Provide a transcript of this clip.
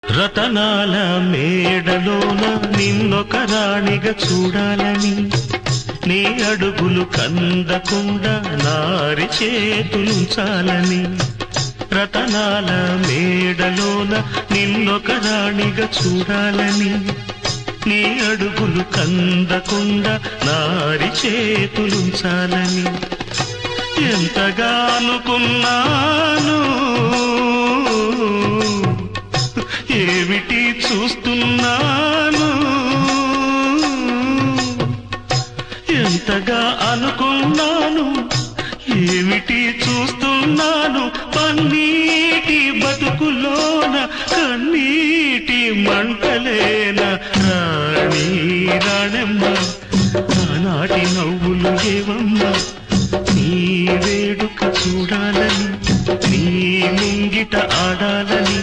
రతనాల మేడలోన నిన్నొక రాణిగా చూడాలని, నీ అడుగులు కందకుండా నారి చేతులుంచాలని. రతనాల మేడలోన నిన్నొక రాణిగా చూడాలని, నీ అడుగులు కందకుండా నారి చేతులుంచాలని. ఎంతగా అనుకున్నాను, ఏమిటి చూస్తున్నాను. ఎంతగా అనుకున్నాను, ఏమిటి చూస్తున్నాను. పన్నీటి బతుకులోన కన్నీటి మంటలేన రాణి రాణమ్మ. ఆనాటి నవ్వులు ఏవమ్మ, నీ వేడుక చూడాలని, నీ ముంగిట ఆడాలని.